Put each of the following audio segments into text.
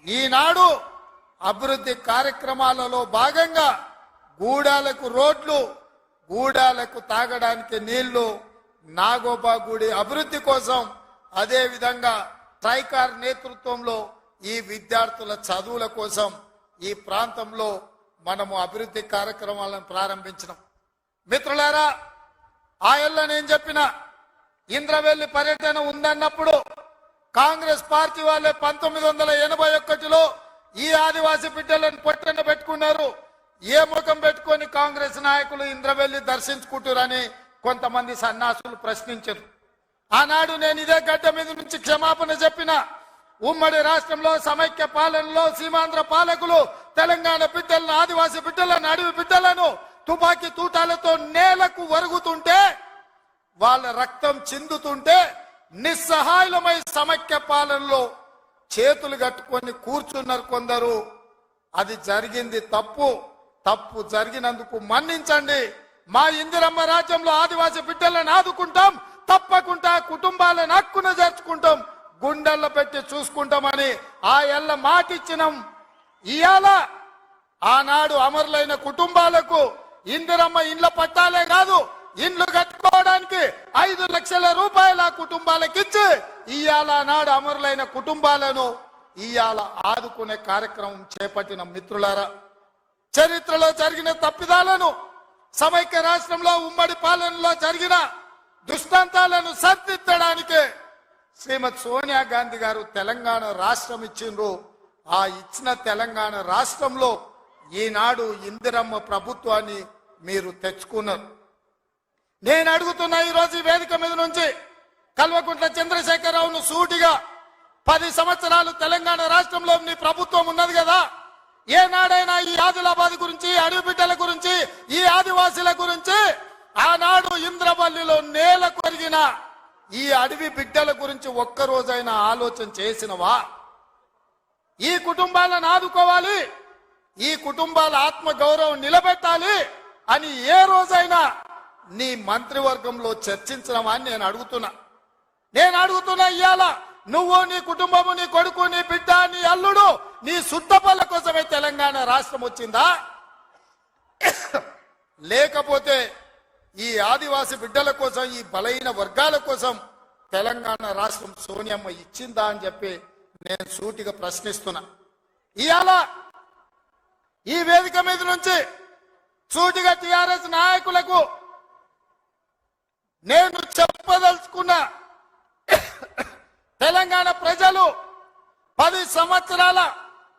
ఈనాడు అభివృద్ధి కార్యక్రమాలలో భాగంగా గూడాలకు రోడ్లు, గూడాలకు తాగడానికి నీళ్లు, నాగోబా గుడి అభివృద్ధి కోసం, అదే విధంగా ట్రైకార్ నేతృత్వంలో ఈ విద్యార్థుల చదువుల కోసం ఈ ప్రాంతంలో మనము అభివృద్ధి కార్యక్రమాలను ప్రారంభించినాం. మిత్రులారా, ఆయల్ల నేను చెప్పిన ఇంద్రవెల్లి పర్యటన ఉందన్నప్పుడు కాంగ్రెస్ పార్టీ వాళ్ళే 1981లో ఈ ఆదివాసీ బిడ్డలను పొట్టన పెట్టుకున్నారు. ఏ ముఖం పెట్టుకొని కాంగ్రెస్ నాయకులు ఇంద్రవెల్లి దర్శించుకుంటారని కొంతమంది సన్నాసులు ప్రశ్నించారు. ఆనాడు నేను ఇదే గడ్డ మీద నుంచి క్షమాపణ చెప్పిన. ఉమ్మడి రాష్ట్రంలో సమైక్య పాలనలో సీమాంధ్ర పాలకులు తెలంగాణ బిడ్డలను, ఆదివాసీ బిడ్డలను, అడవి బిడ్డలను తుపాకీ తూటాలతో నేలకు వరుగుతుంటే, వాళ్ళ రక్తం చిందుతుంటే నిస్సహాయులమై సమైక్య పాలనలో చేతులు కట్టుకొని కూర్చున్నారు కొందరు. అది జరిగింది తప్పు. తప్పు జరిగినందుకు మన్నించండి. మా ఇందిరమ్మ రాజ్యంలో ఆదివాసీ బిడ్డలను ఆదుకుంటాం, తప్పకుండా కుటుంబాలను హక్కున చేర్చుకుంటాం, గుండెల్లో పెట్టి చూసుకుంటామని ఆ ఎల్ల మాటిచ్చినాం. ఇయాల ఆనాడు అమరులైన కుటుంబాలకు ఇందిరమ్మ ఇండ్ల పట్టాలే కాదు, ఇండ్లు కట్టుకోవడానికి 5 లక్షల రూపాయల కుటుంబాలకు ఇచ్చి ఇయాల నాడు అమరులైన కుటుంబాలను ఇయాల ఆదుకునే కార్యక్రమం చేపట్టిన. మిత్రులారా, చరిత్రలో జరిగిన తప్పిదాలను, సమైక్య రాష్ట్రంలో ఉమ్మడి పాలనలో జరిగిన దుష్టాంతాలను సరిదిద్దడానికి శ్రీమతి సోనియా గాంధీ గారు తెలంగాణ రాష్ట్రం ఇచ్చిండ్రు. ఆ ఇచ్చిన తెలంగాణ రాష్ట్రంలో ఈనాడు ఇందిరమ్మ ప్రభుత్వాన్ని మీరు తెచ్చుకున్నారు. నేను అడుగుతున్నా ఈరోజు ఈ వేదిక మీద నుంచి కల్వకుంట్ల చంద్రశేఖరరావును సూటిగా, 10 సంవత్సరాలు తెలంగాణ రాష్ట్రంలో నీ ప్రభుత్వం ఉన్నది కదా, ఏనాడైనా ఈ ఆదిలాబాద్ గురించి, అడవి బిడ్డల గురించి, ఈ ఆదివాసీల గురించి, ఆనాడు ఇంద్రవల్లిలో నేల కొరిగిన ఈ అడవి బిడ్డల గురించి ఒక్కరోజైనా ఆలోచన చేసినవా? ఈ కుటుంబాలను ఆదుకోవాలి, ఈ కుటుంబాల ఆత్మ గౌరవం నిలబెట్టాలి అని ఏ రోజైనా నీ మంత్రివర్గంలో చర్చించడమా అని నేను అడుగుతున్నా. ఇవాళ నువ్వు, నీ కుటుంబము, నీ కొడుకు, నీ బిడ్డ, నీ అల్లుడు, నీ సుట్టపల్ల కోసమే తెలంగాణ రాష్ట్రం వచ్చిందా? లేకపోతే ఈ ఆదివాసీ బిడ్డల కోసం, ఈ బలహీన వర్గాల కోసం తెలంగాణ రాష్ట్రం సోనియమ్మ ఇచ్చిందా అని చెప్పి నేను సూటిగా ప్రశ్నిస్తున్నా. ఇవాళ ఈ వేదిక మీద నుంచి సూటిగా టిఆర్ఎస్ నాయకులకు నేను చెప్పదలుచుకున్నా, తెలంగాణ ప్రజలు 10 సంవత్సరాల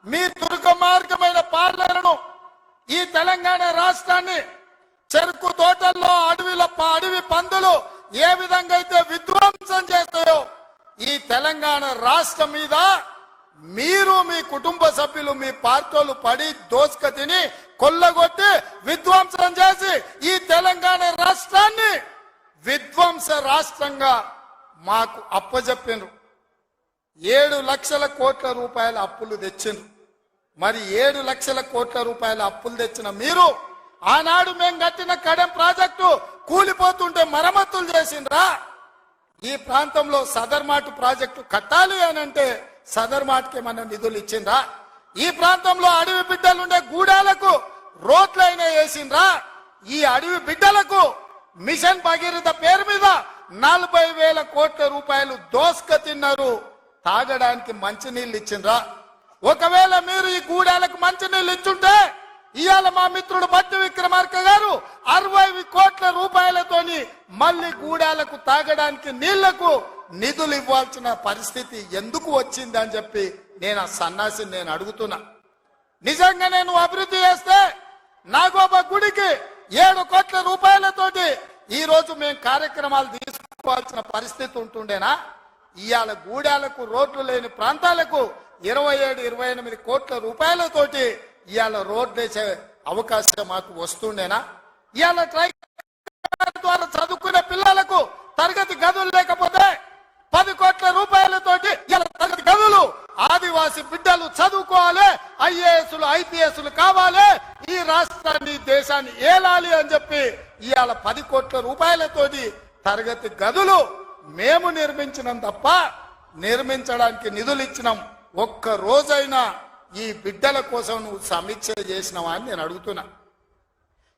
మీ దుర్గమార్గమైన పాలనను, ఈ తెలంగాణ రాష్ట్రాన్ని చెరుకు తోటల్లో అడవి పందులు ఏ విధంగా అయితే విధ్వంసం చేస్తాయో, ఈ తెలంగాణ రాష్ట్రం మీద మీరు, మీ కుటుంబ సభ్యులు, మీ పార్టీలు పడి దోసుక తిని కొల్లగొట్టి విధ్వంసం చేసి ఈ తెలంగాణ రాష్ట్రాన్ని విధ్వంస రాష్ట్రంగా మాకు అప్పజెప్పినారు. 7 లక్షల కోట్ల రూపాయల అప్పులు తెచ్చిండ్రు. మరి 7 లక్షల కోట్ల రూపాయల అప్పులు తెచ్చిన మీరు ఆనాడు మేము కట్టిన కడెం ప్రాజెక్టు కూలిపోతుంటే మరమ్మతులు చేసిండ్రా? ఈ ప్రాంతంలో సదర్మాటు ప్రాజెక్టు కట్టాలి అని అంటే సదర్మాటుకి మన నిధులు ఇచ్చిండ్రా? ఈ ప్రాంతంలో అడవి బిడ్డలుండే గూడాలకు రోడ్లైనా వేసిండ్రా? ఈ అడవి బిడ్డలకు మిషన్ భగీరథ పేరు మీద 40,000 కోట్ల రూపాయలు దోసుక తిన్నారు. తాగడానికి మంచినీళ్ళు ఇచ్చిండ్రా? ఒకవేళ మీరు ఈ గూడాలకు మంచినీళ్ళు ఇచ్చుంటే ఇవాళ మా మిత్రుడు బట్టి విక్రమార్క గారు 60 కోట్ల రూపాయలతోని మళ్ళీ గూడాలకు తాగడానికి నీళ్లకు నిధులు ఇవ్వాల్సిన పరిస్థితి ఎందుకు వచ్చింది అని చెప్పి నేను ఆ సన్నాసిని నేను అడుగుతున్నా. నిజంగా నేను అభివృద్ధి చేస్తే నాగోబా గుడికి 7 కోట్ల రూపాయలతోటి ఈ రోజు మేము కార్యక్రమాలు తీసుకోవాల్సిన పరిస్థితి ఉంటుండేనా? ఇవాళ గూడాలకు రోడ్లు లేని ప్రాంతాలకు 27-28 కోట్ల రూపాయలతోటి ఇవాళ రోడ్లు వేసే అవకాశం మాకు వస్తుండేనా? ఇవాళ ట్రైకార్ ద్వారా చదువుకునే పిల్లలకు తరగతి గదులు లేకపోతే 10 కోట్ల రూపాయలతోటి ఇవాళ తరగతి గదులు, ఆదివాసీ బిడ్డలు చదువుకోవాలి, ఐఏఎస్లు ఐపీఎస్లు కావాలి, ఈ రాష్ట్రాన్ని దేశాన్ని ఏలాలి అని చెప్పి ఇవాళ 10 కోట్ల రూపాయలతోటి తరగతి గదులు మేము నిర్మించినాం తప్ప నిర్మించడానికి నిధులు ఇచ్చినాం. ఒక్క రోజైనా ఈ బిడ్డల కోసం నువ్వు సమీక్ష చేసినావా అని నేను అడుగుతున్నా.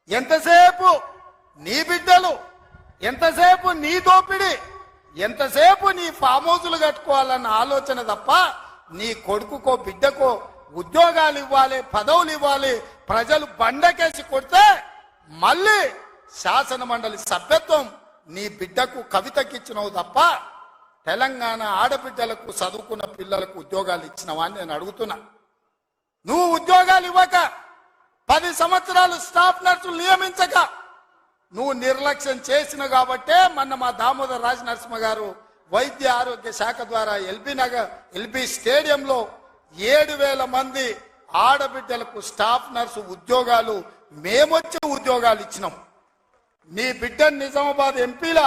ఎంతసేపు నీ బిడ్డలు, ఎంతసేపు నీ దోపిడి, ఎంతసేపు నీ ఫామ్ హౌసులు కట్టుకోవాలన్న ఆలోచన తప్ప నీ కొడుకుకో బిడ్డకో ఉద్యోగాలు ఇవ్వాలి, పదవులు ఇవ్వాలి, ప్రజలు బండకేసి కొడితే మళ్ళీ శాసన మండలి సభ్యత్వం నీ బిడ్డకు కవితకిచ్చినవు తప్ప తెలంగాణ ఆడబిడ్డలకు చదువుకున్న పిల్లలకు ఉద్యోగాలు ఇచ్చినవా అని నేను అడుగుతున్నా. నువ్వు ఉద్యోగాలు ఇవ్వక 10 సంవత్సరాలు స్టాఫ్ నర్సులు నియమించక నువ్వు నిర్లక్ష్యం చేసిన కాబట్టే మొన్న మా దామోదర్ రాజ నరసింహ గారు వైద్య ఆరోగ్య శాఖ ద్వారా ఎల్బీ స్టేడియంలో 7,000 మంది ఆడబిడ్డలకు స్టాఫ్ నర్సు ఉద్యోగాలు మేమొచ్చి ఉద్యోగాలు ఇచ్చినాం. నీ బిడ్డను నిజామాబాద్ ఎంపీల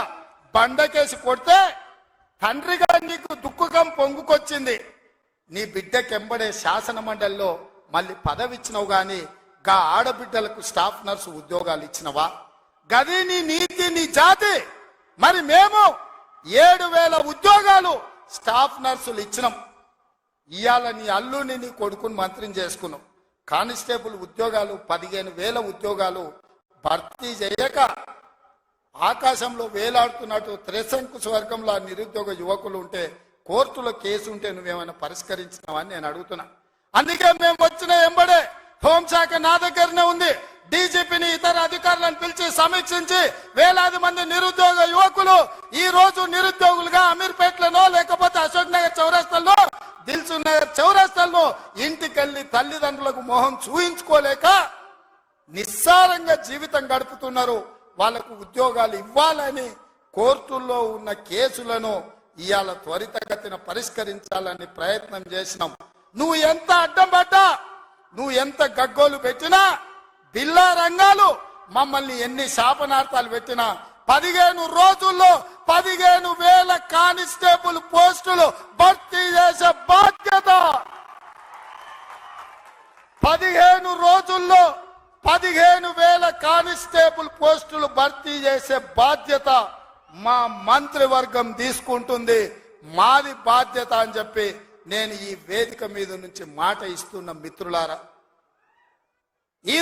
బండకేసి కొడితే తండ్రిగా నీకు దుఃఖం పొంగుకొచ్చింది. నీ బిడ్డకెంబడే శాసన మండలిలో మళ్ళీ పదవి ఇచ్చినవు గాని గా ఆడబిడ్డలకు స్టాఫ్ నర్సు ఉద్యోగాలు ఇచ్చినవా? గది నీ నీతి, నీ జాతి. మరి మేము 7,000 ఉద్యోగాలు స్టాఫ్ నర్సులు ఇచ్చినాం. ఇవాళ నీ అల్లుని నీ కొడుకుని మంత్రిని చేసుకున్నాం. కానిస్టేబుల్ ఉద్యోగాలు 15,000 ఉద్యోగాలు భర్తీ చేయక ఆకాశంలో వేలాడుతున్నట్టు త్రిశంకు స్వర్గంలో నిరుద్యోగ యువకులు ఉంటే కోర్టులో కేసు ఉంటే నువ్వేమైనా పరిష్కరించినావని నేను అడుగుతున్నా. అందుకే మేము వచ్చిన ఎంబడే హోంశాఖ నా దగ్గరనే ఉంది. డీజీపీని ఇతర అధికారులను పిలిచి సమీక్షించి వేలాది మంది నిరుద్యోగ యువకులు ఈ రోజు నిరుద్యోగులుగా అమీర్పేటలోనో లేకపోతే అశోక్ నగర్ చౌరస్తాల్లో, దిల్సుఖ్ నగర్ చౌరస్తాల్లో ఇంటికెళ్లి తల్లిదండ్రులకు మొహం చూయించుకోలేక నిస్సారంగా జీవితం గడుపుతున్నారు. వాళ్లకు ఉద్యోగాలు ఇవ్వాలని కోర్టుల్లో ఉన్న కేసులను ఇవాళ త్వరితగతిన పరిష్కరించాలని ప్రయత్నం చేసినాం. నువ్వు ఎంత అడ్డం పడ్డా, నువ్వు ఎంత గగ్గోలు పెట్టినా, బిల్లా రంగాలు మమ్మల్ని ఎన్ని శాపనార్థాలు పెట్టినా 15 రోజుల్లో 15,000 కానిస్టేబుల్ పోస్టులు భర్తీ చేసే బాధ్యత, 15 రోజుల్లో 15,000 కానిస్టేబుల్ పోస్టులు భర్తీ చేసే బాధ్యత మా మంత్రివర్గం తీసుకుంటుంది. మాది బాధ్యత అని చెప్పి నేను ఈ వేదిక మీద నుంచి మాట ఇస్తున్న మిత్రులారా,